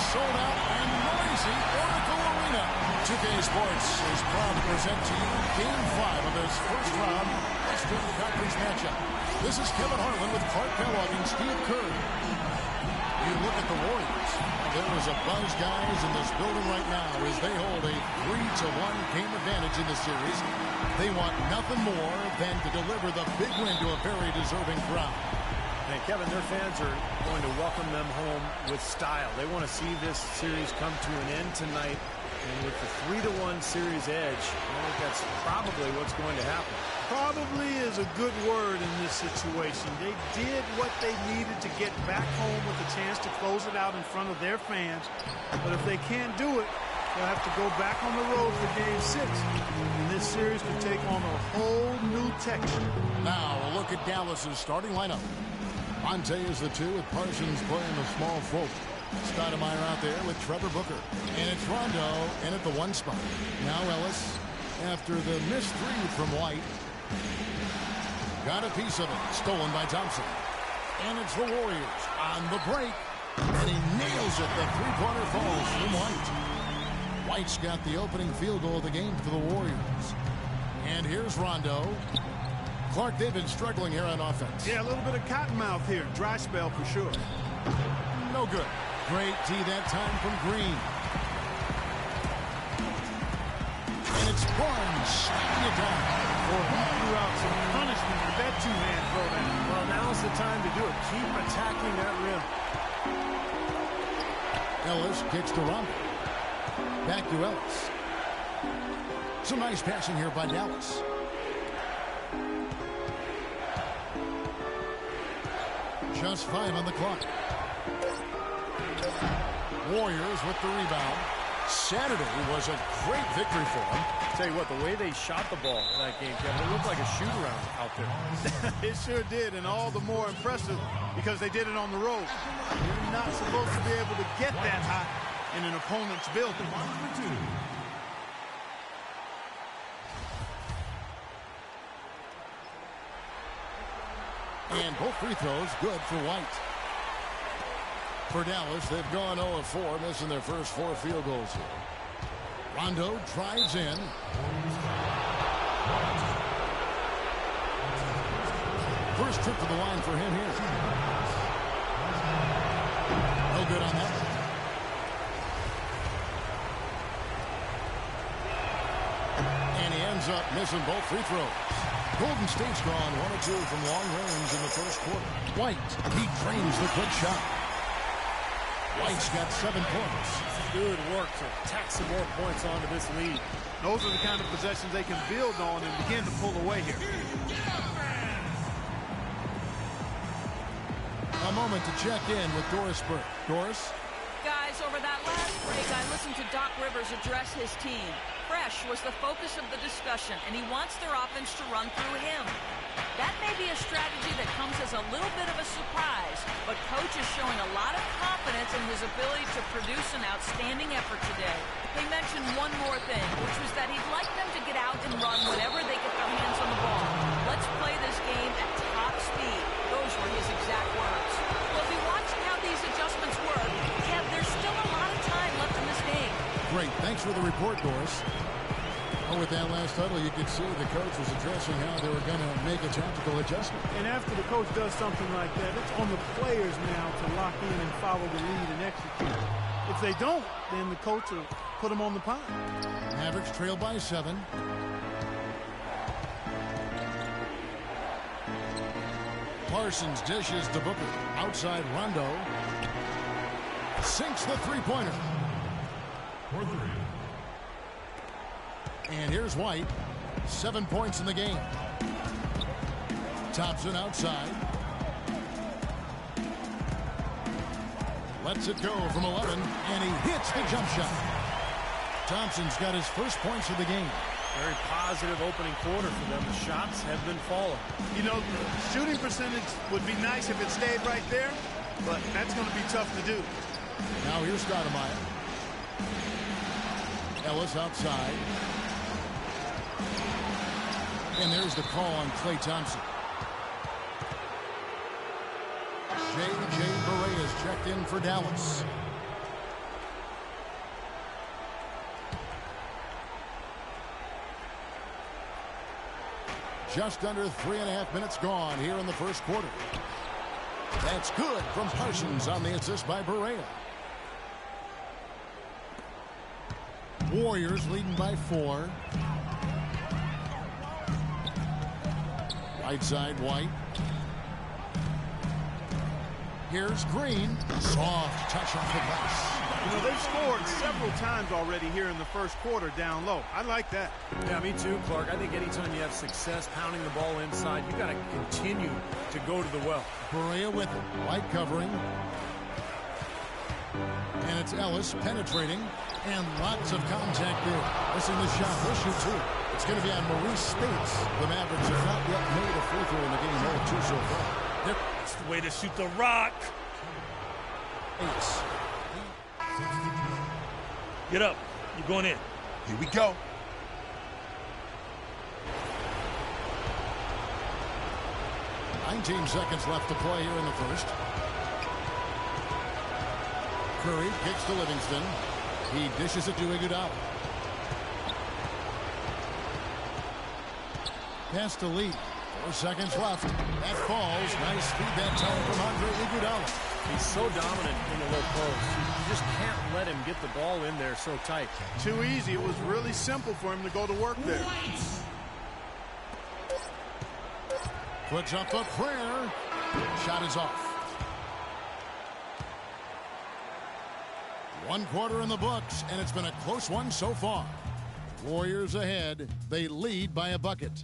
sold out and noisy Oracle Arena. 2K Sports is proud to present to you Game 5 of this first round Western Conference matchup. This is Kevin Harlan with Clark Kellogg and Steve Kerr. You look at the Warriors. There is a buzz, guys, in this building right now as they hold a 3-1 game advantage in the series. They want nothing more than to deliver the big win to a very deserving crowd. And Kevin, their fans are going to welcome them home with style. They want to see this series come to an end tonight. And with the 3-1 series edge, I think that's probably what's going to happen. Probably is a good word in this situation. They did what they needed to get back home with a chance to close it out in front of their fans. But if they can't do it, they'll have to go back on the road for Game 6. And this series could take on a whole new texture. Now a look at Dallas's starting lineup. Monte is the 2 with Parsons playing the small forward. Stoudemire out there with Trevor Booker. And it's Rondo in at the 1 spot. Now Ellis, after the missed 3 from White. Got a piece of it. Stolen by Thompson. And it's the Warriors on the break. And he nails it. The three-pointer falls from White. White's got the opening field goal of the game for the Warriors. And here's Rondo. Clark, they've been struggling here on offense. Yeah, a little bit of cottonmouth here. Dry spell for sure. No good. Great D that time from Green. And it's Barnes slapping it down. Boy, he threw out some punishment with that two-hand throw down. Well, now's the time to do it. Keep attacking that rim. Ellis kicks to Rondo. Back to Ellis. Some nice passing here by Dallas. Just 5 on the clock. Warriors with the rebound. Saturday was a great victory for them. Tell you what, the way they shot the ball in that game, Kevin, it looked like a shoot-around out there. It sure did, and all the more impressive because they did it on the road. You're not supposed to be able to get that hot in an opponent's building. And both free throws good for White. For Dallas, they've gone 0 of 4, missing their first 4 field goals here. Rondo drives in. First trip to the line for him here. No good on that. And he ends up missing both free throws. Golden State's gone 1 of 2 from long range in the first quarter. White, he drains the quick shot. White's got 7 points. Good work to tack some more points onto this lead. Those are the kind of possessions they can build on and begin to pull away here. A moment to check in with Doris Burke. Doris? Guys, over that last break, I listened to Doc Rivers address his team. Fresh was the focus of the discussion, and he wants their offense to run through him. That may be a strategy that comes as a little bit of a surprise, but Coach is showing a lot of confidence in his ability to produce an outstanding effort today. They mentioned one more thing, which was that he'd like them to get out and run whenever they get their hands on the ball. Let's play this game at top speed. Those were his exact words. We'll be watching how these adjustments work. Kev, there's still a lot of time left in this game. Great. Thanks for the report, Doris. With that last huddle, you could see the coach was addressing how they were going to make a tactical adjustment. And after the coach does something like that, it's on the players now to lock in and follow the lead and execute. If they don't, then the coach will put them on the pine. Mavericks trail by 7. Parsons dishes to Booker. Outside Rondo. Sinks the three-pointer. For 3. And here's White. 7 points in the game. Thompson outside. Lets it go from 11, and he hits the jump shot. Thompson's got his first points of the game. Very positive opening quarter for them. The shots have been falling. You know, shooting percentage would be nice if it stayed right there, but that's going to be tough to do. Now here's Stoudemire. Ellis outside. And there's the call on Klay Thompson. J.J. Barea is checked in for Dallas. Just under 3.5 minutes gone here in the first quarter. That's good from Parsons on the assist by Berea. Warriors leading by 4. Right side, White. Here's Green. Soft touch off the glass. You know, they've scored several times already here in the first quarter down low. I like that. Yeah, me too, Clark. I think anytime you have success pounding the ball inside, you got to continue to go to the well. Berea with it. White covering. And it's Ellis penetrating. And lots of contact there. Missing the shot. He'll shoot 2. It's going to be on Maurice Spates. The Mavericks have not yet made a free throw in the game. They're 2 so far. That's the way to shoot the rock. Spates. Get up. You're going in. Here we go. "19 seconds left to play here in the first. Curry kicks to Livingston. He dishes it to Iguodala. Pass to Lee. 4 seconds left. That falls. Nice feed that time from Andre Iguodala. He's so dominant in the low post. You just can't let him get the ball in there so tight. Too easy. It was really simple for him to go to work there. Puts up a prayer. Shot is off. 1 quarter in the books, and it's been a close one so far. Warriors ahead. They lead by a bucket.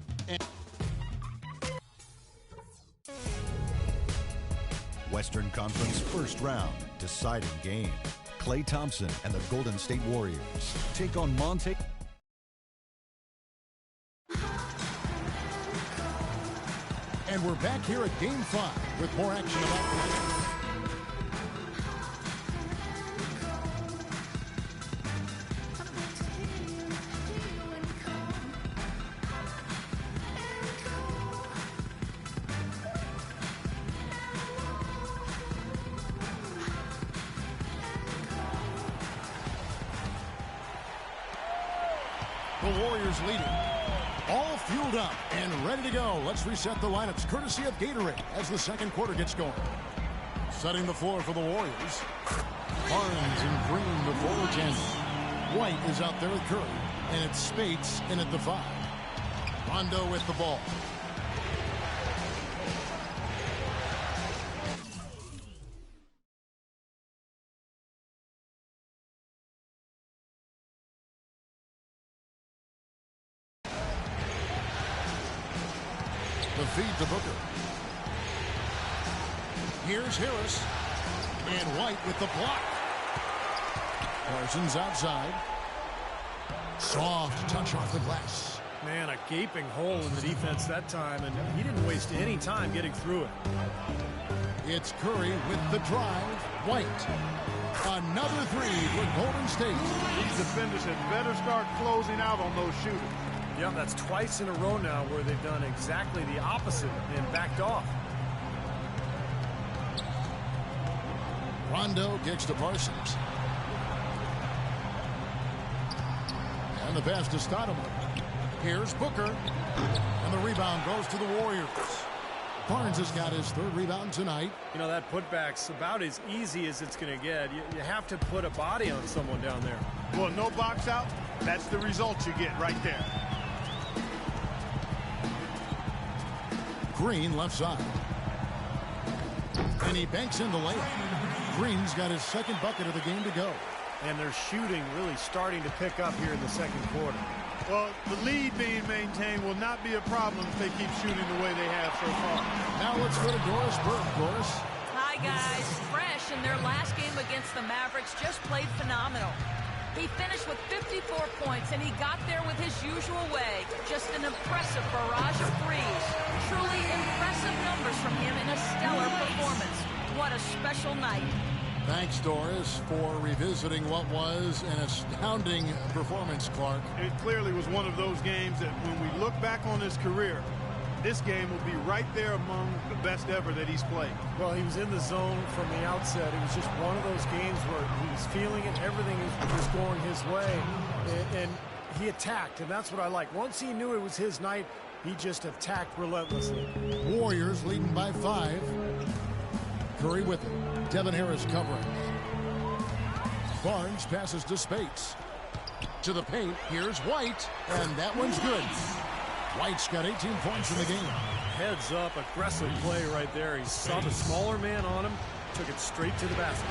Western Conference first round deciding game. Klay Thompson and the Golden State Warriors take on Monte. And we're back here at Game 5 with more action about tonight. The Warriors leading. All fueled up and ready to go. Let's reset the lineups courtesy of Gatorade as the second quarter gets going. Setting the floor for the Warriors. Barnes and Green, the forward 10. White is out there with Curry. And it's Spates in at the 5. Rondo with the ball. The feed to Booker. Here's Harris. And White with the block. Parsons outside. Soft touch off the glass. Man, a gaping hole in the defense that time, and he didn't waste any time getting through it. It's Curry with the drive. White. Another 3 for Golden State. These defenders had better start closing out on those shooters. Yeah, that's twice in a row now where they've done exactly the opposite and backed off. Rondo kicks to Parsons. And the pass to Stoudemire. Here's Booker. And the rebound goes to the Warriors. Barnes has got his 3rd rebound tonight. You know, that putback's about as easy as it's going to get. You have to put a body on someone down there. Well, no box out. That's the result you get right there. Green left side. And he banks in the layup. Green's got his 2nd bucket of the game to go. And their shooting really starting to pick up here in the second quarter. Well, the lead being maintained will not be a problem if they keep shooting the way they have so far. Now let's go to Doris Burke. Doris. Hi, guys. Fresh in their last game against the Mavericks just played phenomenal. He finished with 54 points, and he got there with his usual way. Just an impressive barrage of threes. Truly impressive numbers from him in a stellar performance. What a special night. Thanks, Doris, for revisiting what was an astounding performance, Clark. It clearly was one of those games that when we look back on his career, this game will be right there among the best ever that he's played. Well, he was in the zone from the outset. It was just one of those games where he was feeling it. Everything was going his way. And he attacked, and that's what I like. Once he knew it was his night, He just attacked relentlessly. Warriors leading by 5. Curry with it. Devin Harris covering. Barnes passes to Spates. To the paint. Here's White. And that one's good. White's got 18 points in the game. Heads up, aggressive play right there. He saw the smaller man on him, took it straight to the basket.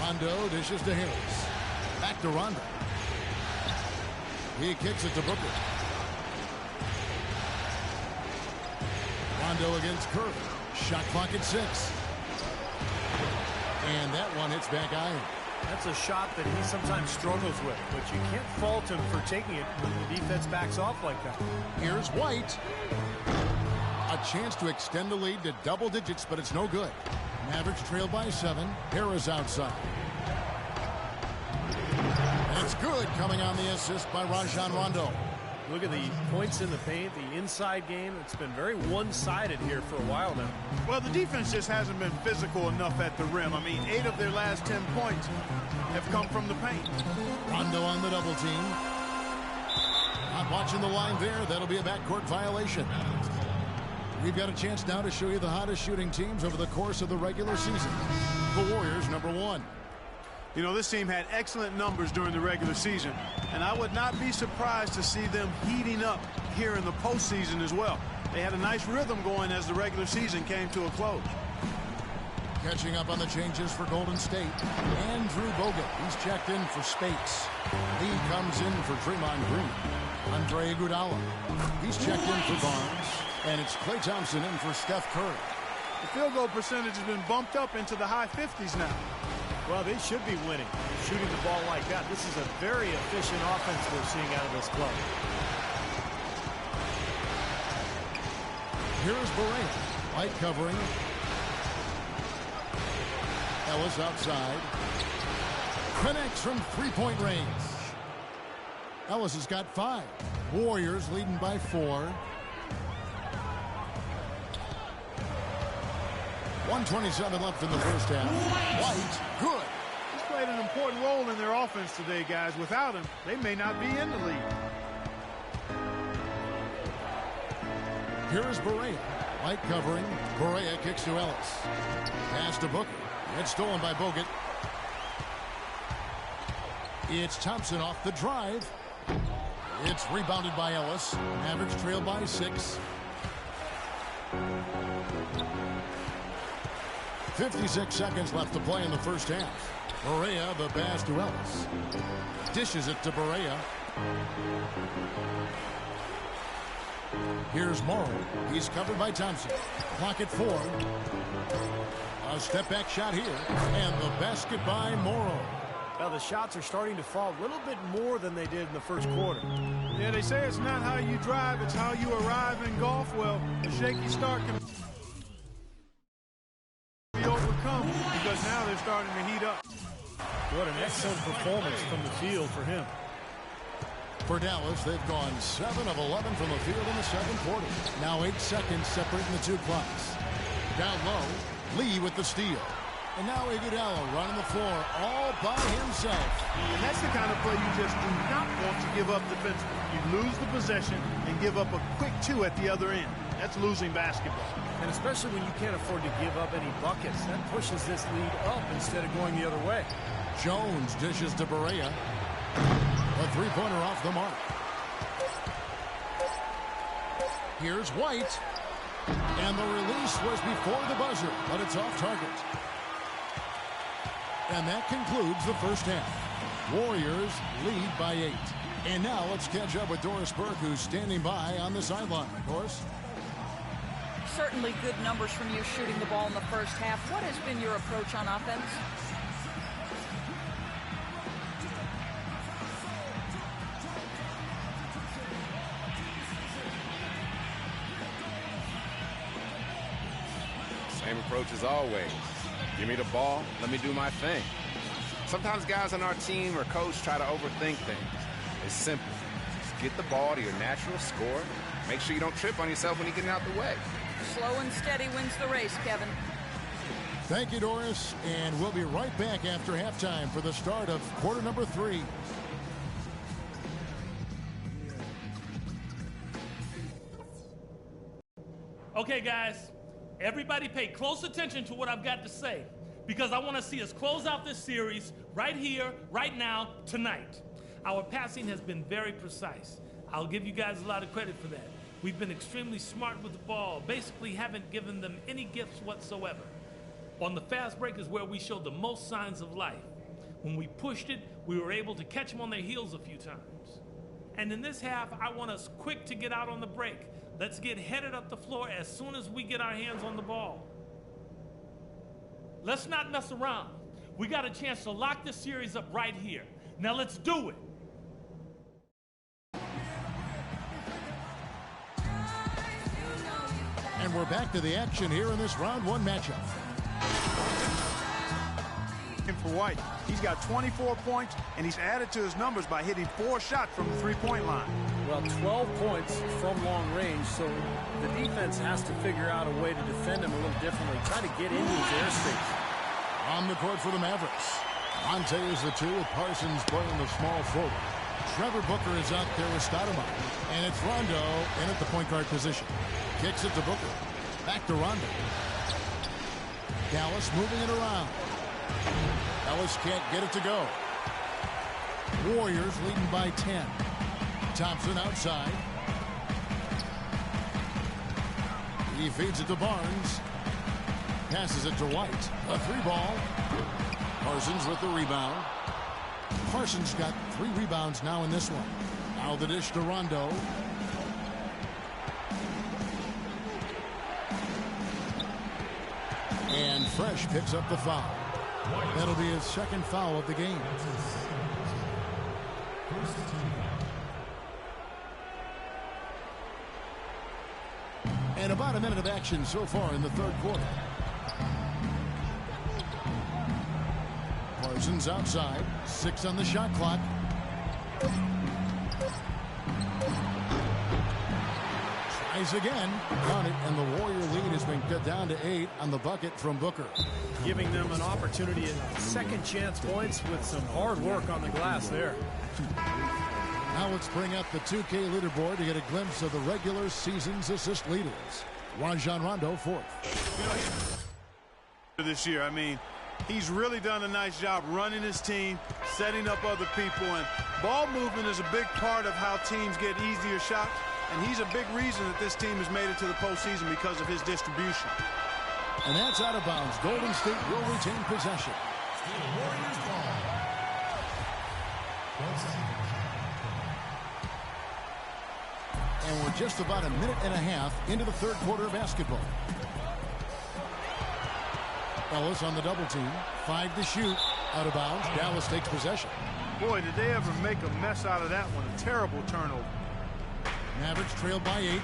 Rondo dishes to Harris. Back to Rondo. He kicks it to Booker. Rondo against Curry. Shot clock at 6. And that one hits back iron. That's a shot that he sometimes struggles with, but you can't fault him for taking it when the defense backs off like that. Here's White. A chance to extend the lead to double digits, but it's no good. Mavericks trail by 7. Harris outside. And it's good, coming on the assist by Rajon Rondo. Look at the points in the paint, the inside game. It's been very one-sided here for a while now. Well, the defense just hasn't been physical enough at the rim. I mean, 8 of their last 10 points have come from the paint. Rondo on the double team. Not watching the line there. That'll be a backcourt violation. We've got a chance now to show you the hottest shooting teams over the course of the regular season. The Warriors, number 1. You know, this team had excellent numbers during the regular season, and I would not be surprised to see them heating up here in the postseason as well. They had a nice rhythm going as the regular season came to a close. Catching up on the changes for Golden State. Andrew Bogut, he's checked in for Spates. Lee comes in for Draymond Green. Andre Iguodala, he's checked in for Barnes. And it's Klay Thompson in for Steph Curry. The field goal percentage has been bumped up into the high 50s now. Well, they should be winning, shooting the ball like that. This is a very efficient offense we're seeing out of this club. Here's Barea. White covering. Ellis outside. Connects from three-point range. Ellis has got 5. Warriors leading by 4. 1:27 left in the first half. White, good. He's played an important role in their offense today, guys. Without him, they may not be in the lead. Here is Barea. White covering. Barea kicks to Ellis. Pass to Booker. It's stolen by Bogut. It's Thompson off the drive. It's rebounded by Ellis. Mavericks trail by 6. 56 seconds left to play in the first half. Barea, the pass to Ellis. Dishes it to Barea. Here's Morrow. He's covered by Thompson. Clock at 4. A step-back shot here. And the basket by Morrow. Now the shots are starting to fall a little bit more than they did in the first quarter. Yeah, they say it's not how you drive, it's how you arrive in golf. Well, a shaky start can be overcome because now they're starting to heat up. What an excellent performance from the field for him. For Dallas, they've gone 7 of 11 from the field in the second quarter. Now 8 seconds separating the two clocks. Down low, Lee with the steal. And now Iguodala running the floor all by himself. And that's the kind of play you just do not want to give up defensively. You lose the possession and give up a quick 2 at the other end. That's losing basketball. And especially when you can't afford to give up any buckets. That pushes this lead up instead of going the other way. Jones dishes to Barea. A three-pointer off the mark. Here's White. And the release was before the buzzer, but it's off target. And that concludes the first half. Warriors lead by 8. And now let's catch up with Doris Burke, who's standing by on the sideline. Doris? Certainly good numbers from you shooting the ball in the first half. What has been your approach on offense? Same approach as always. Give me the ball, let me do my thing. Sometimes guys on our team or coach try to overthink things. It's simple. Just get the ball to your natural score. Make sure you don't trip on yourself when you're getting out the way. Slow and steady wins the race, Kevin. Thank you, Doris. And we'll be right back after halftime for the start of quarter number 3. Okay, guys, everybody pay close attention to what I've got to say, because I want to see us close out this series right here, right now, tonight. Our passing has been very precise. I'll give you guys a lot of credit for that. We've been extremely smart with the ball, basically haven't given them any gifts whatsoever. On the fast break is where we showed the most signs of life. When we pushed it, we were able to catch them on their heels a few times. And in this half, I want us quick to get out on the break. Let's get headed up the floor as soon as we get our hands on the ball. Let's not mess around. We got a chance to lock this series up right here. Now let's do it. And we're back to the action here in this round one matchup. For White, he's got 24 points, and he's added to his numbers by hitting 4 shots from the three-point line. Well, 12 points from long range, so the defense has to figure out a way to defend him a little differently, try to get into his airspace. On the court for the Mavericks, Monte is the 2 with Parsons playing the small forward. Trevor Booker is out there with Stoudemire, and it's Rondo in at the point guard position. Kicks it to Booker. Back to Rondo. Dallas moving it around. Dallas can't get it to go. Warriors leading by 10. Thompson outside. He feeds it to Barnes. Passes it to White. A 3-ball. Parsons with the rebound. Parsons got 3 rebounds now in this one. Now the dish to Rondo. And Fresh picks up the foul. That'll be his second foul of the game. And about a minute of action so far in the third quarter. Parsons outside. 6 on the shot clock. Tries again. Got it, and the Warrior lead has been cut down to 8 on the bucket from Booker. Giving them an opportunity at second chance points with some hard work on the glass there. Now let's bring up the 2K leaderboard to get a glimpse of the regular season's assist leaders. Rajon Rondo 4th. This year, I mean, he's really done a nice job running his team, setting up other people, and ball movement is a big part of how teams get easier shots, and he's a big reason that this team has made it to the postseason because of his distribution. And that's out of bounds. Golden State will retain possession. Warriors ball. And we're just about a minute and a half into the third quarter of basketball. Ellis on the double team. 5 to shoot. Out of bounds. Dallas takes possession. Boy, did they ever make a mess out of that one. A terrible turnover. Mavericks trailed by 8.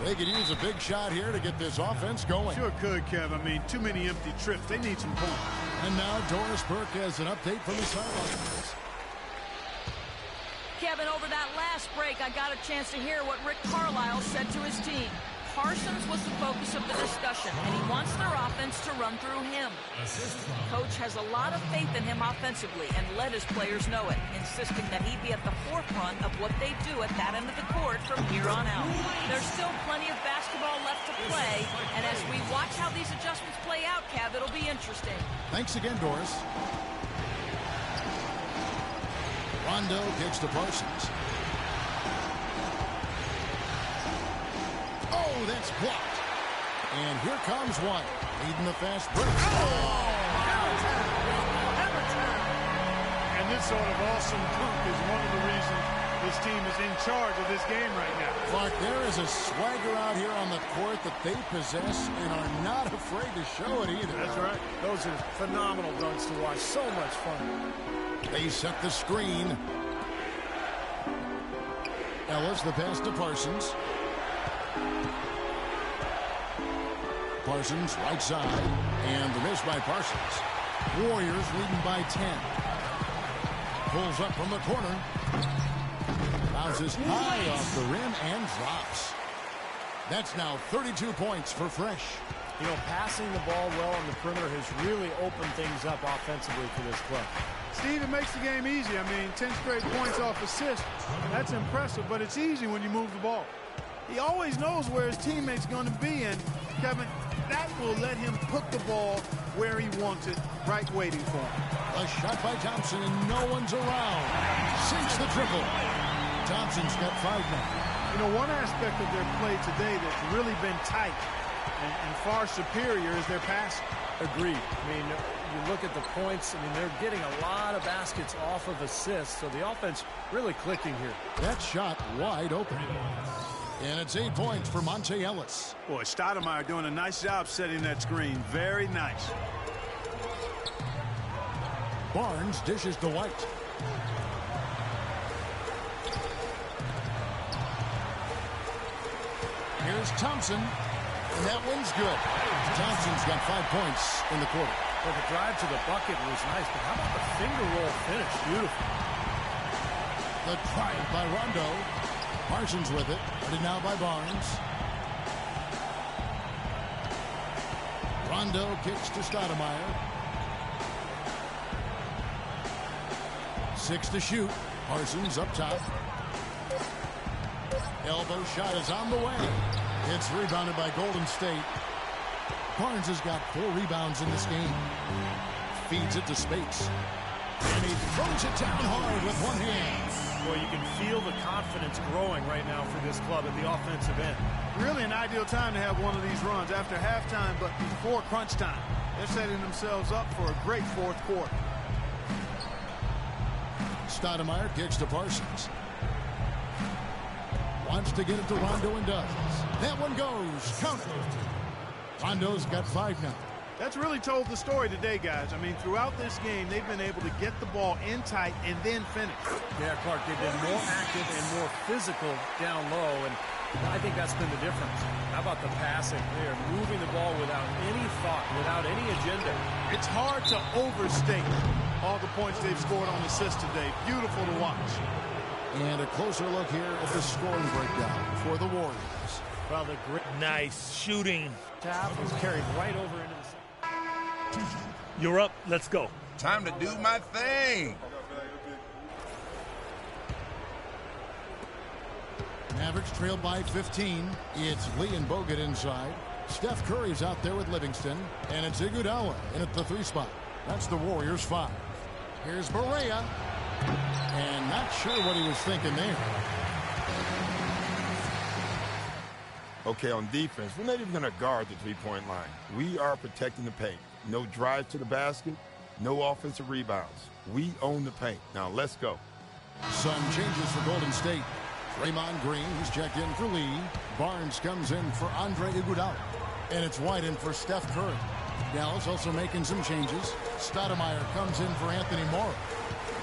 They could use a big shot here to get this offense going. Sure could, Kev. I mean, too many empty trips. They need some points. And now Doris Burke has an update from the sidelines. Kevin, over that last break, I got a chance to hear what Rick Carlisle said to his team. Parsons was the focus of the discussion, and he wants their offense to run through him. Coach has a lot of faith in him offensively and let his players know it, insisting that he be at the forefront of what they do at that end of the court from here on out. There's still plenty of basketball left to play, and as we watch how these adjustments play out, Kev, it'll be interesting. Thanks again, Doris. Rondo kicks to Parsons. Oh, that's blocked. And here comes one. Leading the fast break. And this sort of awesome dunk is one of the reasons this team is in charge of this game right now. Clark, there is a swagger out here on the court that they possess and are not afraid to show it either. That's right. Those are phenomenal dunks to watch. So much fun. They set the screen. Ellis, the pass to Parsons. Parsons, right side. And the miss by Parsons. Warriors leading by 10. Pulls up from the corner. Bounces high off the rim and drops. That's now 32 points for Fresh. You know, passing the ball well on the perimeter has really opened things up offensively for this club. Steve, it makes the game easy. I mean, 10 straight points off assist. That's impressive, but it's easy when you move the ball. He always knows where his teammate's going to be, and Kevin, that will let him put the ball where he wants it, right waiting for him. A shot by Thompson, and no one's around. Sinks the triple. Thompson's got 5 now. You know, one aspect of their play today that's really been tight and far superior is their passing. Agreed. I mean, you look at the points, I mean, they're getting a lot of baskets off of assists, so the offense really clicking here. That shot wide open. And it's 8 points for Monte Ellis. Boy, Stoudemire doing a nice job setting that screen. Very nice. Barnes dishes to White. Here's Thompson, and that one's good. Thompson's got 5 points in the quarter. Well, the drive to the bucket was nice, but how about the finger roll finish? Beautiful. The drive by Rondo. Parsons with it. Guarded now by Barnes. Rondo kicks to Stoudemire. 6 to shoot. Parsons up top. Elbow shot is on the way. It's rebounded by Golden State. Barnes has got 4 rebounds in this game. Feeds it to Spates. And he throws it down hard with one hand. Boy, you can feel the confidence growing right now for this club at the offensive end. Really an ideal time to have one of these runs after halftime, but before crunch time. They're setting themselves up for a great fourth quarter. Stoudemire kicks to Parsons. Wants to get it to Rondo and does. That one goes. Count it. Rondo's got 5 now. That's really told the story today, guys. I mean, throughout this game, they've been able to get the ball in tight and then finish. Yeah, Clark, they've been more active and more physical down low, and I think that's been the difference. How about the passing? They are moving the ball without any thought, without any agenda. It's hard to overstate all the points they've scored on assists today. Beautiful to watch. And a closer look here at the scoring breakdown for the Warriors. Well, the great Nice shooting. tap was carried right over into the second. You're up. Let's go. Time to do my thing. Mavericks trail by 15. It's Lee and Bogut inside. Steph Curry's out there with Livingston. And it's Iguodala in at the 3 spot. That's the Warriors' 5. Here's Barea. And not sure what he was thinking there. Okay, on defense, we're not even going to guard the three-point line. We are protecting the paint. No drive to the basket, no offensive rebounds. We own the paint. Now, let's go. Some changes for Golden State. Draymond Green, who's checked in for Lee. Barnes comes in for Andre Iguodala. And it's White in for Steph Curry. Dallas also making some changes. Stoudemire comes in for Anthony Morrow.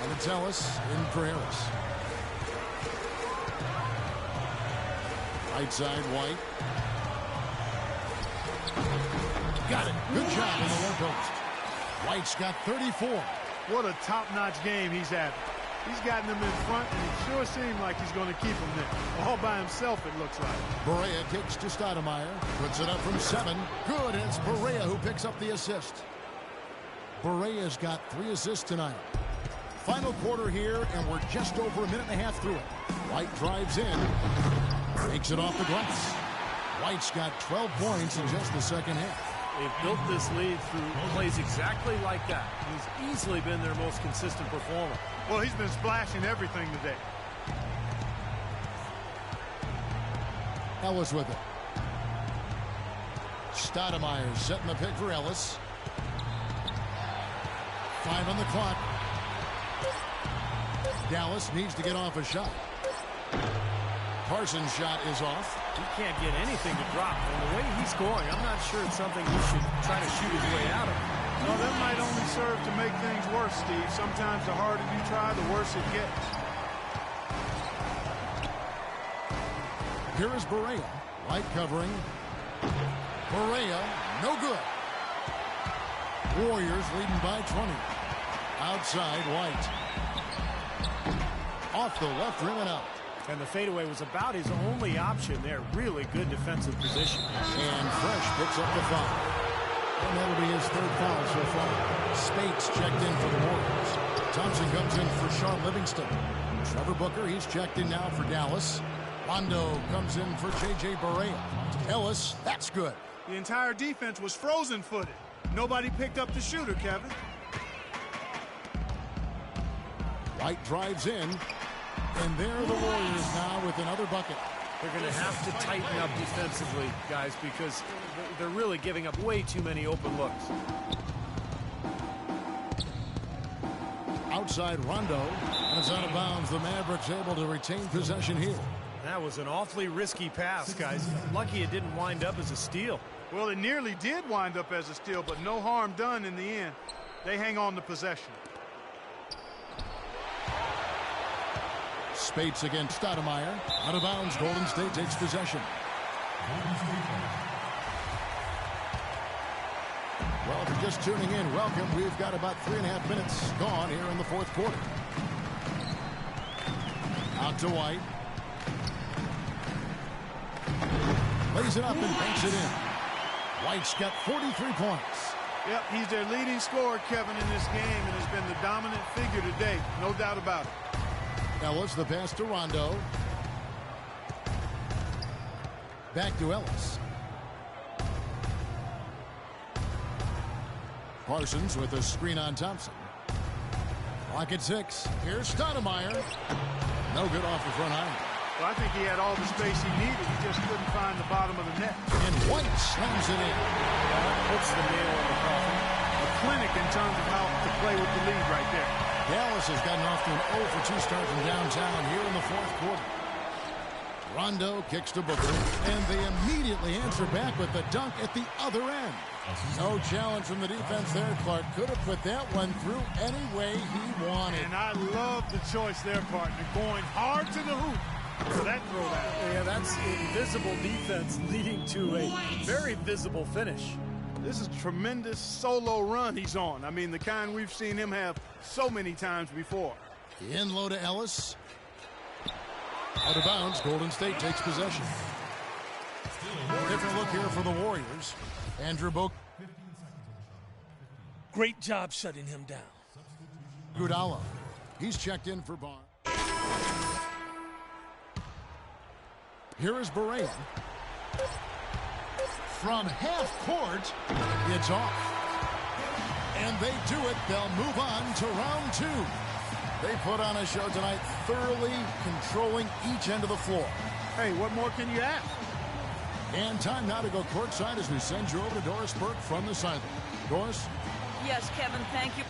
And it's Ellis in for Harris. Right side, White. Got it. Good job in the low post. White's got 34. What a top-notch game he's having. He's gotten them in front, and it sure seemed like he's going to keep them there. All by himself, it looks like. Barea kicks to Stoudemire. Puts it up from 7. Good, and it's Barea who picks up the assist. Barea's got 3 assists tonight. Final quarter here, and we're just over a minute and a half through it. White drives in. Takes it off the glass. White's got 12 points in just the second half. They've built this lead through plays exactly like that. He's easily been their most consistent performer. Well, he's been splashing everything today. Ellis with it. Stoudemire setting the pick for Ellis. 5 on the clock. Dallas needs to get off a shot. Parsons' shot is off. He can't get anything to drop. And the way he's scoring, I'm not sure it's something he should try to shoot his way out of. Well, that might only serve to make things worse, Steve. Sometimes the harder you try, the worse it gets. Here is Barea. White covering. Barea, no good. Warriors leading by 20. Outside, White. Off the left rim and out. And the fadeaway was about his only option there. Really good defensive position. And Fresh picks up the foul. And that'll be his 3rd foul so far. Spates checked in for the Warriors. Thompson comes in for Sean Livingston. Trevor Booker, he's checked in now for Dallas. Rondo comes in for J.J. Barea. Ellis, that's good. The entire defense was frozen-footed. Nobody picked up the shooter, Kevin. White drives in, and there are the Warriors now with another bucket. They're going to have to tighten up defensively, guys, because they're really giving up way too many open looks. Outside Rondo, and it's out of bounds. The Mavericks able to retain possession here. That was an awfully risky pass, guys. Lucky it didn't wind up as a steal. Well, it nearly did wind up as a steal, but no harm done in the end. They hang on to possession. Spates against Stoudemire. Out of bounds. Golden State takes possession. Well, if you're just tuning in, welcome. We've got about 3.5 minutes gone here in the fourth quarter. Out to White. Lays it up and banks it in. White's got 43 points. Yep, he's their leading scorer, Kevin, in this game, and has been the dominant figure today. No doubt about it. Ellis, the pass to Rondo. Back to Ellis. Parsons with a screen on Thompson. Clock at 6. Here's Stoudemire. No good off the front iron. Well, I think he had all the space he needed. He just couldn't find the bottom of the net. And White slams it in. That puts the nail in the coffin. A clinic in terms of how to play with the lead right there. Dallas has gotten off to an 0 for 2 start from downtown here in the fourth quarter. Rondo kicks to Booker, and they immediately answer back with the dunk at the other end. No challenge from the defense there. Clark could have put that one through any way he wanted. And I love the choice there, partner, going hard to the hoop for that throwdown. Yeah, that's invisible defense leading to a very visible finish. This is a tremendous solo run he's on. I mean, the kind we've seen him have so many times before. In low to Ellis. Out of bounds. Golden State takes possession. Different look here for the Warriors. Andrew Bogut. Great job shutting him down. Iguodala. He's checked in for Barnes. Here is Barea. From half court, it's off. And they do it. They'll move on to round 2. They put on a show tonight, thoroughly controlling each end of the floor. Hey, what more can you ask? And time now to go courtside as we send you over to Doris Burke from the sideline. Doris? Yes, Kevin, thank you.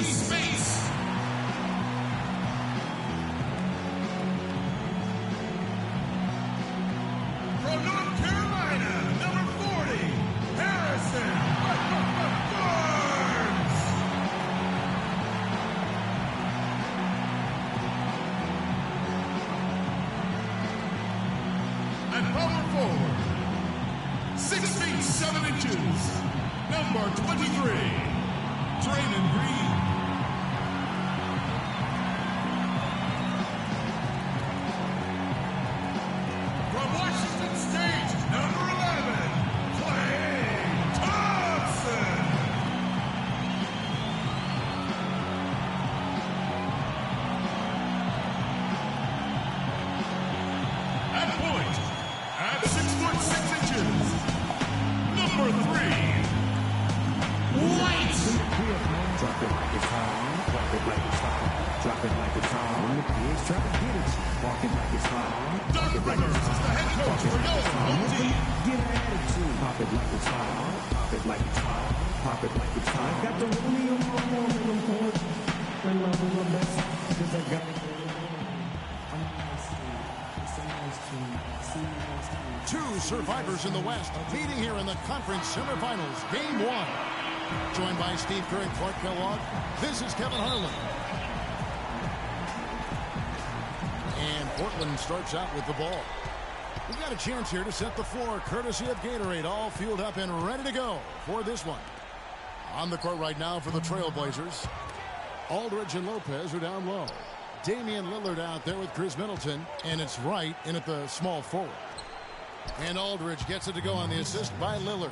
space. From North Carolina, number 40, Harrison Barnes. At power forward, 6 feet 7 inches, number 23, Draymond Green. From Washington State, number 11, Clay Thompson. At point, at 6 foot 6 inches, number 3, White. Drop it like it's hot. Drop it like it's hot. Drop it like it's hot. When the pigs try to get it, walk it like it's hot. Doc Rivers is the head coach for Yellow OT. Get an attitude. Pop it like it's hot. Pop it like it's hot. Pop it like it's hot. Got the rollie on my arm and I'm pouring. I love my best because I got it. I'm a nice team. It's a nice team. It's a nice team. Two survivors in the West meeting here in the conference semifinals, game 1. Joined by Steve Kerr and Clark Kellogg, this is Kevin Harlan. And Portland starts out with the ball. We've got a chance here to set the floor, courtesy of Gatorade, all fueled up and ready to go for this one. On the court right now for the Trailblazers, Aldridge and Lopez are down low. Damian Lillard out there with Chris Middleton, and it's Wright in at the small forward. And Aldridge gets it to go on the assist by Lillard.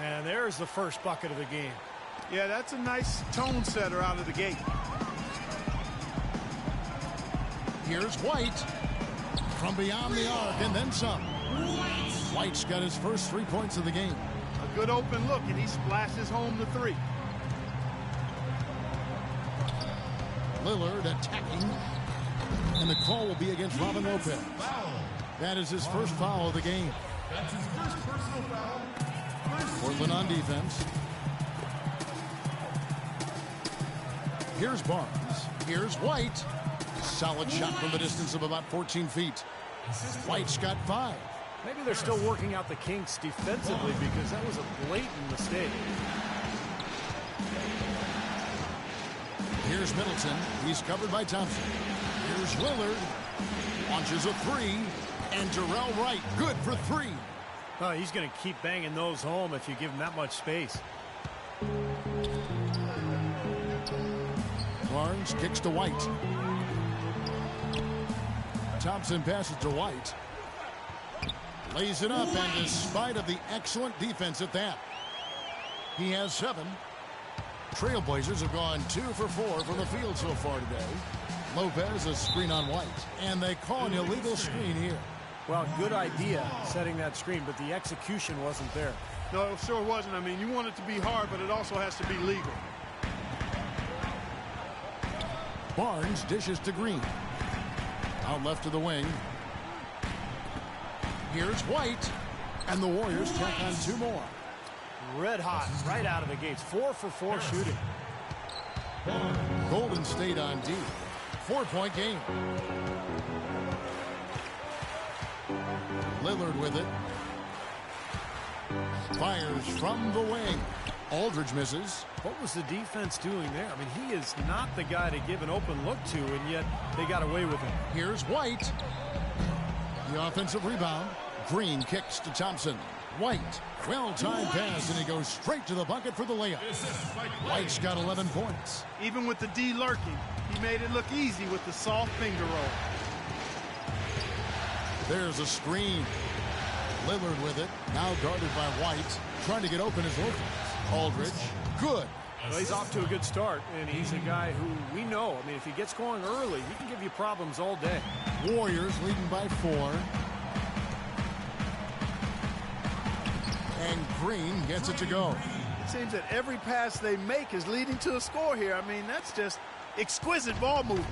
And there's the first bucket of the game. Yeah, that's a nice tone setter out of the gate. Here's White from beyond the arc and then some. White's got his first 3 points of the game. A good open look, and he splashes home the 3. Lillard attacking, and the call will be against Robin Lopez. That is his first foul of the game. That's his first personal foul. Portland on defense. Here's Barnes. Here's White. Solid shot from the distance of about 14 feet. White's got 5. Maybe they're still working out the kinks defensively because that was a blatant mistake. Here's Middleton. He's covered by Thompson. Here's Lillard. Launches a 3. And Terrell Wright, good for 3. Oh, he's going to keep banging those home if you give him that much space. Barnes kicks to White. Thompson passes to White. Lays it up, and despite of the excellent defense at that, he has 7. Trailblazers have gone 2 for 4 from the field so far today. Lopez a screen on White, and they call an illegal screen here. Well, good idea setting that screen, but the execution wasn't there. No, it sure wasn't. I mean, you want it to be hard, but it also has to be legal. Barnes dishes to Green. Out left to the wing. Here's White, and the Warriors tack on 2 more. Red hot right out of the gates. 4 for 4 shooting. Golden State on D. 4-point game. Lillard with it. Fires from the wing. Aldridge misses. What was the defense doing there? I mean, he is not the guy to give an open look to, and yet they got away with it. Here's White. The offensive rebound. Green kicks to Thompson. White, well-timed pass, and he goes straight to the bucket for the layup. White's got 11 points. Even with the D lurking, he made it look easy with the soft finger roll. There's a screen. Lillard with it, now guarded by White, trying to get open his Lopez. Aldridge, good. Well, he's off to a good start, and he's a guy who we know. I mean, if he gets going early, he can give you problems all day. Warriors leading by 4. And Green gets it to go. It seems that every pass they make is leading to a score here. I mean, that's just exquisite ball movement.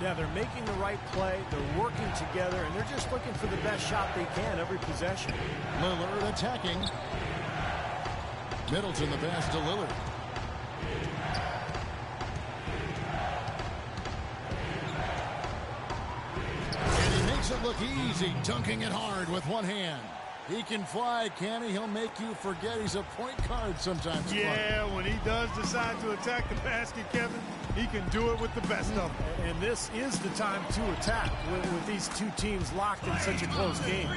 Yeah, they're making the right play. They're working together, and they're just looking for the best shot they can every possession. Lillard attacking. Middleton the pass to Lillard. look easy, dunking it hard with one hand. He can fly, can he? He'll make you forget he's a point guard sometimes. Yeah, when he does decide to attack the basket, Kevin, he can do it with the best of them. And this is the time to attack with these two teams locked in such a close game.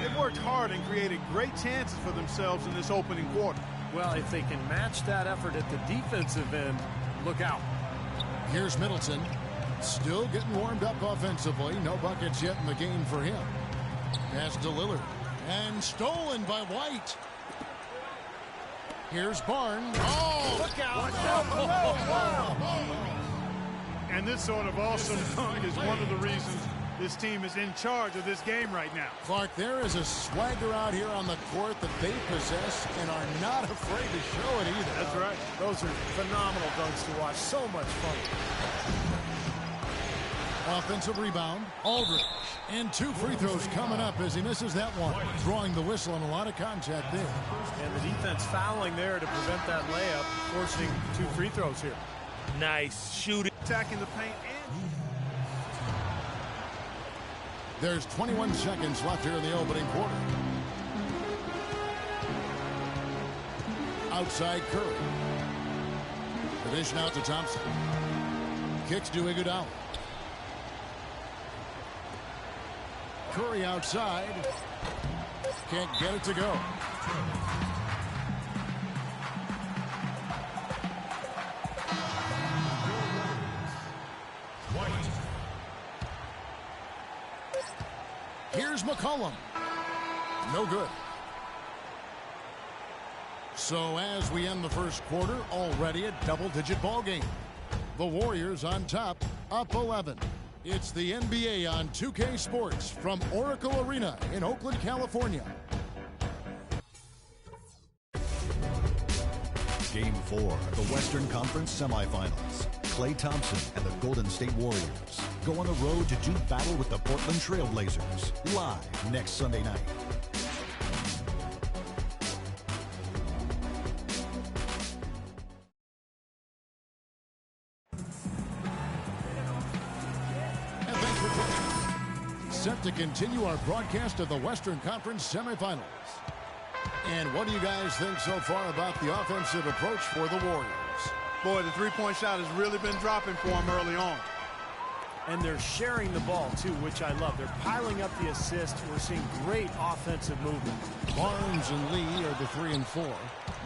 They've worked hard and created great chances for themselves in this opening quarter. Well, if they can match that effort at the defensive end, look out. Here's Middleton. Still getting warmed up offensively. No buckets yet in the game for him. Pass to Lillard. And stolen by White. Here's Barnes. Oh! Look out! And this sort of awesome dunk is one of the reasons this team is in charge of this game right now. Clark, there is a swagger out here on the court that they possess and are not afraid to show it either. That's right. Those are phenomenal dunks to watch. So much fun. Offensive rebound. Aldridge. And 2 free throws coming up as he misses that one. Drawing the whistle and a lot of contact there. And the defense fouling there to prevent that layup, forcing 2 free throws here. Nice shooting. Attacking the paint and... There's 21 seconds left here in the opening quarter. Outside Curry. The dish out to Thompson. Kicks to Iguodala. Curry outside. Can't get it to go. Here's McCollum. No good. So as we end the first quarter, already a double-digit ball game. The Warriors on top, up 11. It's the NBA on 2K Sports from Oracle Arena in Oakland, California. Game 4 of the Western Conference semifinals. Klay Thompson and the Golden State Warriors go on the road to do battle with the Portland Trail Blazers live next Sunday night. Set to continue our broadcast of the Western Conference semifinals. And what do you guys think so far about the offensive approach for the Warriors? Boy, the three-point shot has really been dropping for them early on. And they're sharing the ball, too, which I love. They're piling up the assists. We're seeing great offensive movement. Barnes and Lee are the 3 and 4.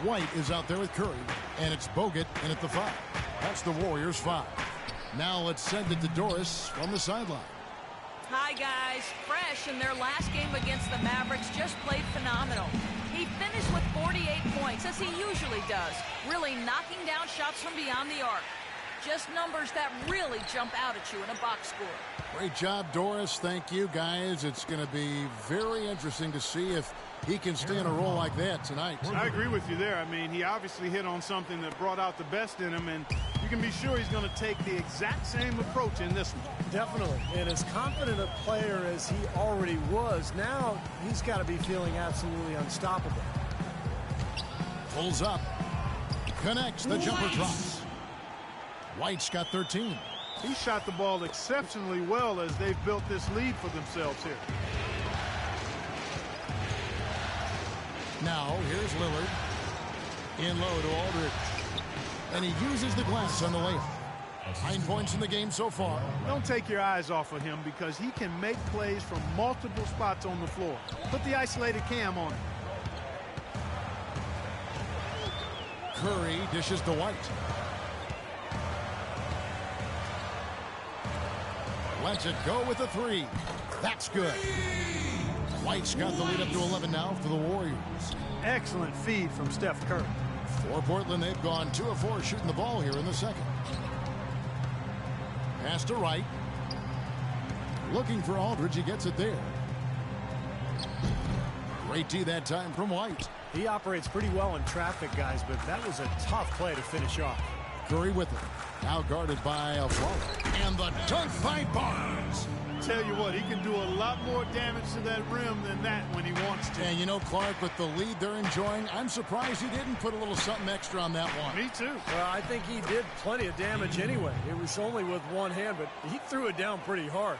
White is out there with Curry. And it's Bogut in at the 5. That's the Warriors' 5. Now let's send it to Doris from the sideline. Hi, guys. Fresh in their last game against the Mavericks just played phenomenal. He finished with 48 points, as he usually does, really knocking down shots from beyond the arc. Just numbers that really jump out at you in a box score. Great job, Doris. Thank you, guys. It's going to be very interesting to see if he can stay in a role like that tonight. I agree with you there. I mean, he obviously hit on something that brought out the best in him, and you can be sure he's going to take the exact same approach in this one. Definitely. And as confident a player as he already was, now he's got to be feeling absolutely unstoppable. Pulls up. Connects. The jumper drops. White's got 13. He shot the ball exceptionally well as they've built this lead for themselves here. Now, here's Lillard. In low to Aldridge. And he uses the glass on the layup. 9 points in the game so far. Don't take your eyes off of him because he can make plays from multiple spots on the floor. Put the isolated cam on him. Curry dishes to White. Lets it go with a 3. That's good. White's got the lead up to 11 now for the Warriors. Excellent feed from Steph Curry. For Portland, they've gone 2 of 4 shooting the ball here in the second. Pass to Wright. Looking for Aldridge. He gets it there. Great D that time from White. He operates pretty well in traffic, guys, but that was a tough play to finish off. Curry with it. Now guarded by Aflalo. And the dunk by Barnes. Tell you what, he can do a lot more damage to that rim than that when he wants to. And you know, Clark, with the lead they're enjoying, I'm surprised he didn't put a little something extra on that one. Me too. Well, I think he did plenty of damage anyway. It was only with one hand, but he threw it down pretty hard.